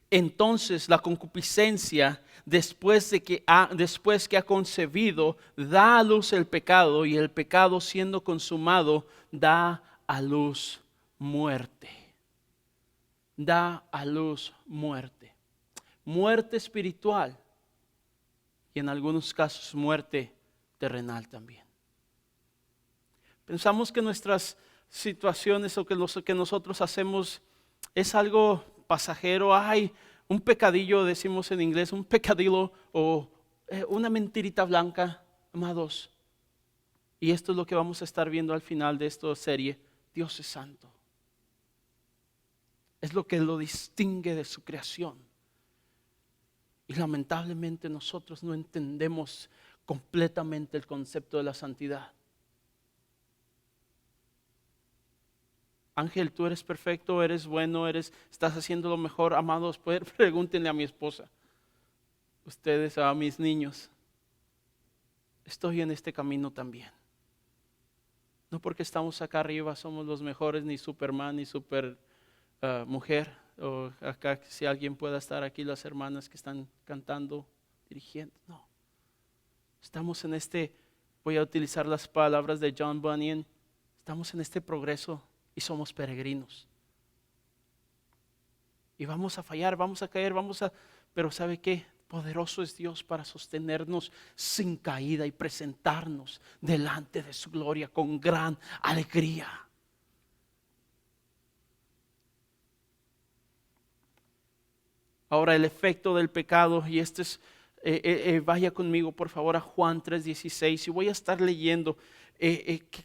Speaker 1: Entonces la concupiscencia, después que ha concebido, da a luz el pecado, y el pecado, siendo consumado, da a luz muerte. Da a luz muerte. Muerte espiritual y en algunos casos muerte terrenal también. Pensamos que nuestras situaciones o que lo que nosotros hacemos es algo pasajero. Hay un pecadillo, decimos en inglés, un pecadillo o una mentirita blanca, amados. Y esto es lo que vamos a estar viendo al final de esta serie. Dios es santo. Es lo que lo distingue de su creación. Y lamentablemente nosotros no entendemos completamente el concepto de la santidad. Ángel, tú eres perfecto, eres bueno, estás haciendo lo mejor. Amados, pregúntenle a mi esposa, ustedes, a mis niños. Estoy en este camino también. No porque estamos acá arriba somos los mejores, ni Superman, ni super mujer. O acá, si alguien pueda estar aquí, las hermanas que están cantando, dirigiendo. No. Estamos en voy a utilizar las palabras de John Bunyan, estamos en este progreso y somos peregrinos. Y vamos a fallar, vamos a caer, pero ¿sabe qué? Poderoso es Dios para sostenernos sin caída y presentarnos delante de su gloria con gran alegría. Ahora el efecto del pecado, y este es, vaya conmigo por favor a Juan 3:16, y voy a estar leyendo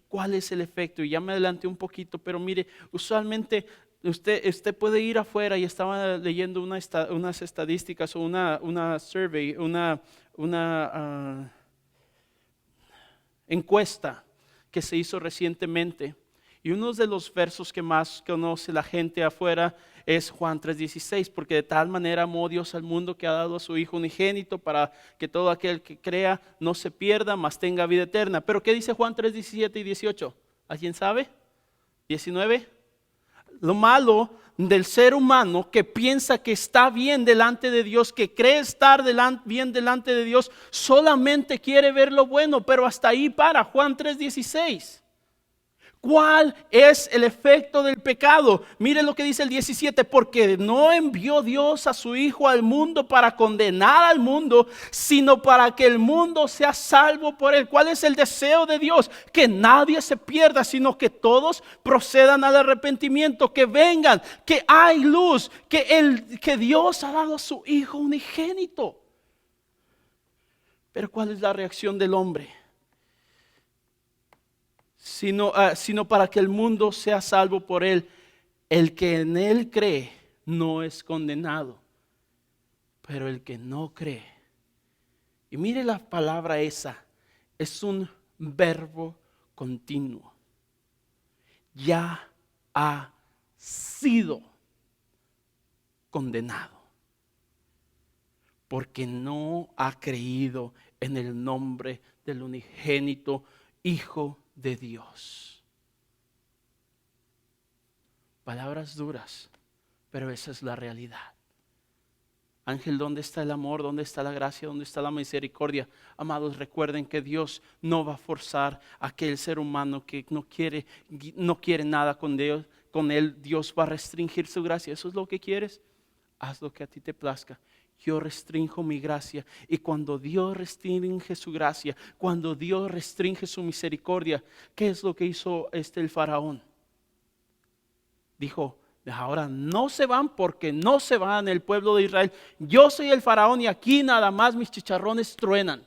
Speaker 1: cuál es el efecto, y ya me adelanté un poquito, pero mire, usualmente usted puede ir afuera, y estaba leyendo unas estadísticas o una survey, una encuesta que se hizo recientemente, y uno de los versos que más conoce la gente afuera es Juan 3:16, porque de tal manera amó Dios al mundo que ha dado a su Hijo unigénito para que todo aquel que crea no se pierda, mas tenga vida eterna. Pero ¿qué dice Juan 3:17 y 18? ¿Alguien sabe? ¿19? lo malo del ser humano que piensa que está bien delante de Dios, que cree estar bien delante de Dios, solamente quiere ver lo bueno, pero hasta ahí para. Juan 3:16. ¿Cuál es el efecto del pecado? Mire lo que dice el 17, porque no envió Dios a su Hijo al mundo para condenar al mundo, sino para que el mundo sea salvo por él. ¿Cuál es el deseo de Dios? Que nadie se pierda, sino que todos procedan al arrepentimiento, que vengan, que hay luz, que Dios ha dado a su Hijo unigénito. Pero ¿cuál es la reacción del hombre? Sino para que el mundo sea salvo por él. El que en él cree no es condenado, pero el que no cree. Y mire la palabra esa, es un verbo continuo. Ya ha sido condenado, porque no ha creído en el nombre del unigénito Hijo de Dios. Palabras duras, pero esa es la realidad. Ángel, ¿dónde está el amor? ¿Dónde está la gracia? ¿Dónde está la misericordia? Amados, recuerden que Dios no va a forzar a aquel ser humano que no quiere nada con Dios, con él. Dios va a restringir su gracia. ¿Eso es lo que quieres? Haz lo que a ti te plazca. Yo restrinjo mi gracia. Y cuando Dios restringe su gracia, cuando Dios restringe su misericordia, ¿qué es lo que hizo el faraón? Dijo: ahora no se van, porque no se van el pueblo de Israel. Yo soy el faraón y aquí nada más mis chicharrones truenan.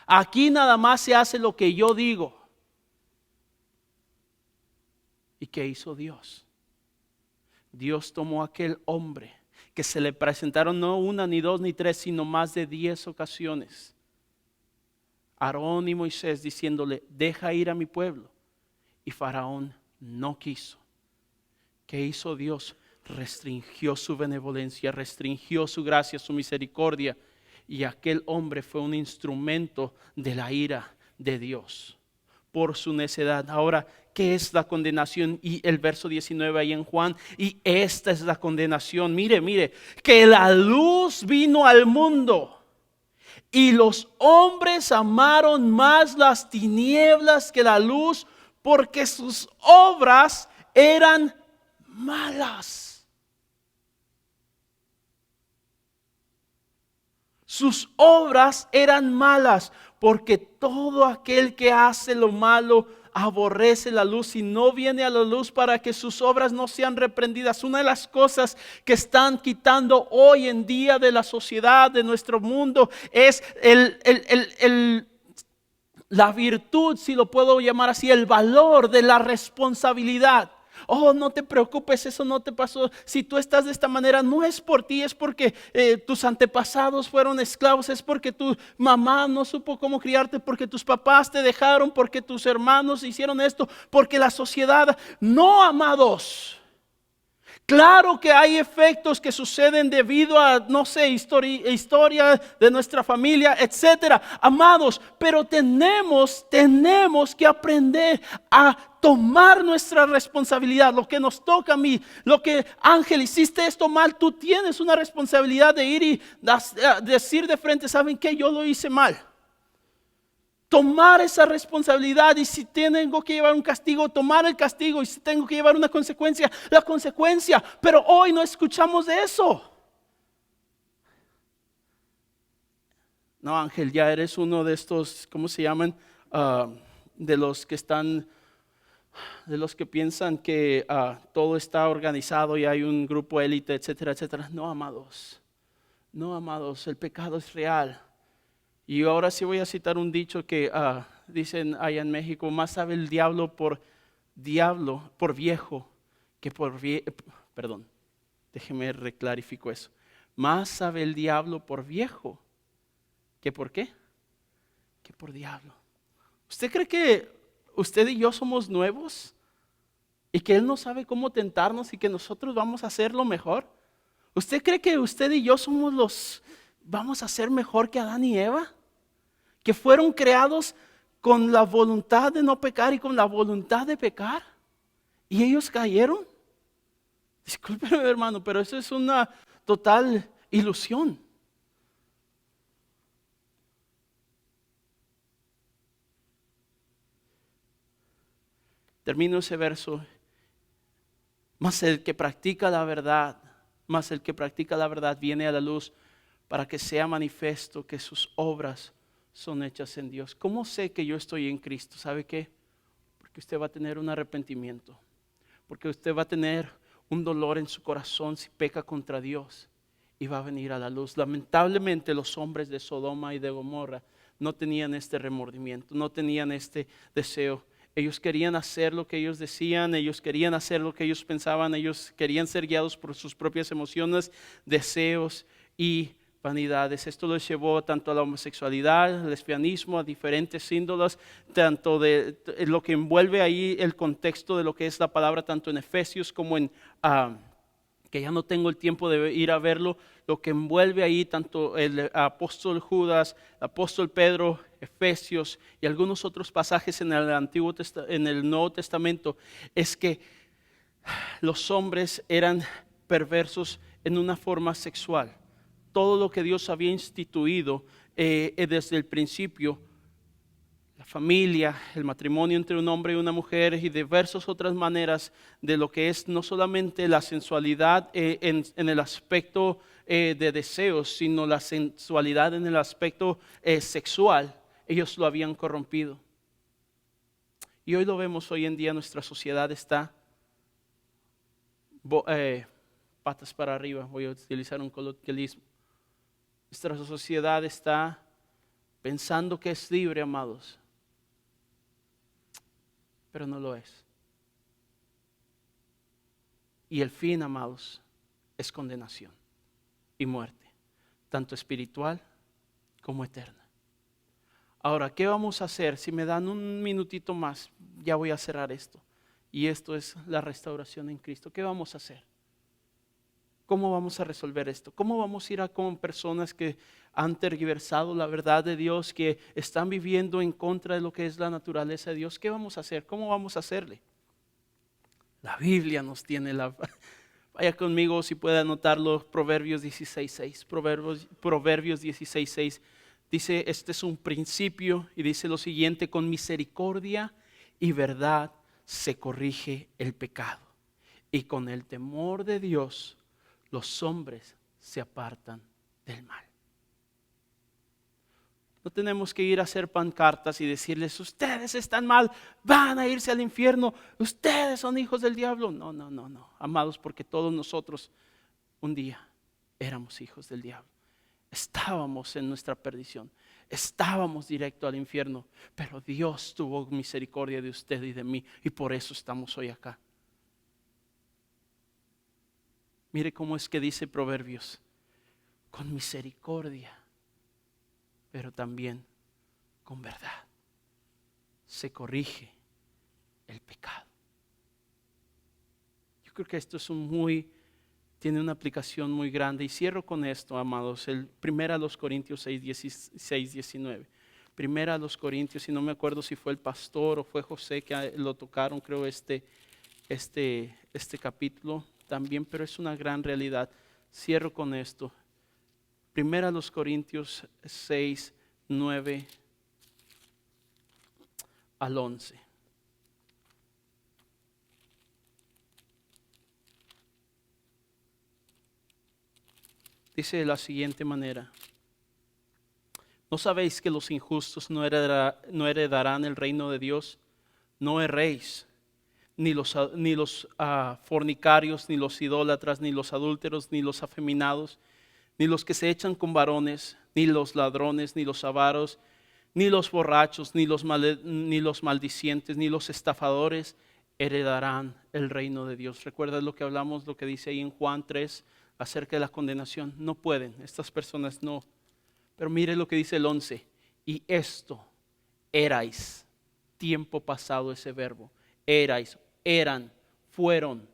Speaker 1: Aquí nada más se hace lo que yo digo. ¿Y qué hizo Dios? Dios tomó a aquel hombre que se le presentaron no una, ni dos, ni tres, sino más de 10 ocasiones. Aarón y Moisés diciéndole: deja ir a mi pueblo. Y Faraón no quiso. ¿Qué hizo Dios? Restringió su benevolencia, restringió su gracia, su misericordia. Y aquel hombre fue un instrumento de la ira de Dios por su necedad. Ahora, ¿qué es la condenación? Y el verso 19 ahí en Juan. Y esta es la condenación. Mire, que la luz vino al mundo y los hombres amaron más las tinieblas que la luz, porque sus obras eran malas. Sus obras eran malas, porque todo aquel que hace lo malo aborrece la luz y no viene a la luz para que sus obras no sean reprendidas. Una de las cosas que están quitando hoy en día de la sociedad, de nuestro mundo, es la virtud, si lo puedo llamar así, el valor de la responsabilidad. Oh, no te preocupes, eso no te pasó. Si tú estás de esta manera, no es por ti, es porque tus antepasados fueron esclavos, es porque tu mamá no supo cómo criarte, porque tus papás te dejaron, porque tus hermanos hicieron esto, porque la sociedad. No, amados. Claro que hay efectos que suceden debido a, no sé, historia de nuestra familia, etcétera, amados, pero tenemos que aprender a tomar nuestra responsabilidad, lo que nos toca a mí, lo que Ángel, hiciste esto mal, tú tienes una responsabilidad de ir y decir de frente: ¿saben qué? Yo lo hice mal. Tomar esa responsabilidad, y si tengo que llevar un castigo, tomar el castigo, y si tengo que llevar una consecuencia, la consecuencia. Pero hoy no escuchamos de eso. No, Ángel, ya eres uno de estos, ¿cómo se llaman? De los que piensan que todo está organizado y hay un grupo élite, etcétera, etcétera. No, amados, el pecado es real. Y ahora sí voy a citar un dicho que dicen allá en México: más sabe el diablo por viejo que por perdón, déjeme reclarifico eso. Más sabe el diablo por viejo que por qué, que por diablo. ¿Usted cree que usted y yo somos nuevos y que Él no sabe cómo tentarnos y que nosotros vamos a hacerlo mejor? ¿Usted cree que usted y yo vamos a ser mejor que Adán y Eva, que fueron creados con la voluntad de no pecar y con la voluntad de pecar, y ellos cayeron? Discúlpeme, hermano, pero eso es una total ilusión. Termino ese verso. Mas el que practica la verdad, viene a la luz para que sea manifiesto que sus obras son hechas en Dios. ¿Cómo sé que yo estoy en Cristo? ¿Sabe qué? Porque usted va a tener un arrepentimiento. Porque usted va a tener un dolor en su corazón si peca contra Dios. Y va a venir a la luz. Lamentablemente los hombres de Sodoma y de Gomorra no tenían este remordimiento, no tenían este deseo. Ellos querían hacer lo que ellos decían, ellos querían hacer lo que ellos pensaban, ellos querían ser guiados por sus propias emociones, deseos y vanidades. Esto los llevó tanto a la homosexualidad, al lesbianismo, a diferentes índoles, tanto de lo que envuelve ahí el contexto de lo que es la palabra, tanto en Efesios como en que ya no tengo el tiempo de ir a verlo, lo que envuelve ahí tanto el apóstol Judas, el apóstol Pedro, Efesios y algunos otros pasajes en el Nuevo Testamento, es que los hombres eran perversos en una forma sexual. Todo lo que Dios había instituido desde el principio, la familia, el matrimonio entre un hombre y una mujer y diversas otras maneras de lo que es no solamente la sensualidad en el aspecto de deseos, sino la sensualidad en el aspecto sexual, ellos lo habían corrompido. Y hoy lo vemos, hoy en día nuestra sociedad está patas para arriba, voy a utilizar un coloquialismo. Nuestra sociedad está pensando que es libre, amados, pero no lo es. Y el fin, amados, es condenación y muerte, tanto espiritual como eterna. Ahora, ¿qué vamos a hacer? Si me dan un minutito más, ya voy a cerrar esto. Y esto es la restauración en Cristo. ¿Qué vamos a hacer? ¿Cómo vamos a resolver esto? ¿Cómo vamos a ir con personas que han tergiversado la verdad de Dios, que están viviendo en contra de lo que es la naturaleza de Dios? ¿Qué vamos a hacer? ¿Cómo vamos a hacerle? La Biblia nos tiene Vaya conmigo si puede anotarlo, Proverbios 16:6. Proverbios 16:6. Dice, este es un principio y dice lo siguiente: con misericordia y verdad se corrige el pecado, y con el temor de Dios los hombres se apartan del mal. No tenemos que ir a hacer pancartas y decirles, ustedes están mal, van a irse al infierno, ustedes son hijos del diablo. No, amados, porque todos nosotros un día éramos hijos del diablo. Estábamos en nuestra perdición, estábamos directo al infierno, pero Dios tuvo misericordia de usted y de mí, y por eso estamos hoy acá. Mire cómo es que dice Proverbios: con misericordia, pero también con verdad se corrige el pecado. Yo creo que esto es tiene una aplicación muy grande, y cierro con esto, amados. El 1 Corintios 6:19. 1 Corintios, y no me acuerdo si fue el pastor o fue José que lo tocaron, creo este capítulo también, pero es una gran realidad. Cierro con esto. 1 Corintios 6:9 al 11. Dice de la siguiente manera: ¿no sabéis que los injustos no heredarán el reino de Dios? No erréis, ni los fornicarios, ni los idólatras, ni los adúlteros, ni los afeminados, ni los que se echan con varones, ni los ladrones, ni los avaros, ni los borrachos, ni los maldicientes, ni los estafadores heredarán el reino de Dios. ¿Recuerdas lo que hablamos, lo que dice ahí en Juan 3 acerca de la condenación? No pueden, estas personas no. Pero mire lo que dice el 11: y esto erais, tiempo pasado ese verbo, erais, eran, fueron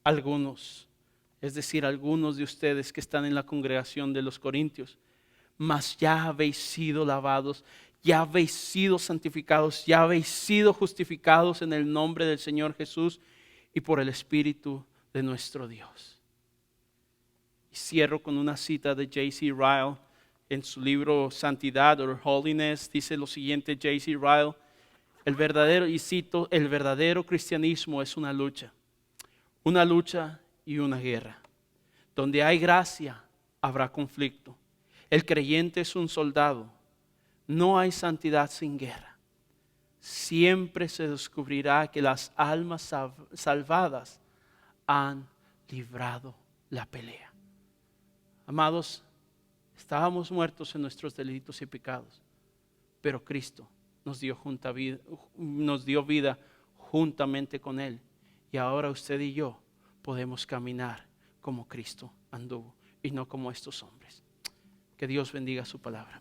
Speaker 1: algunos, es decir, algunos de ustedes que están en la congregación de los Corintios, mas ya habéis sido lavados, ya habéis sido santificados, ya habéis sido justificados en el nombre del Señor Jesús y por el Espíritu de nuestro Dios. Y cierro con una cita de J.C. Ryle en su libro Santidad o Holiness. Dice lo siguiente J.C. Ryle: el verdadero cristianismo es una lucha y una guerra. Donde hay gracia, habrá conflicto. El creyente es un soldado. No hay santidad sin guerra. Siempre se descubrirá que las almas salvadas han librado la pelea. Amados, estábamos muertos en nuestros delitos y pecados, pero Cristo nos dio vida juntamente con Él. Y ahora usted y yo podemos caminar como Cristo anduvo y no como estos hombres. Que Dios bendiga su palabra.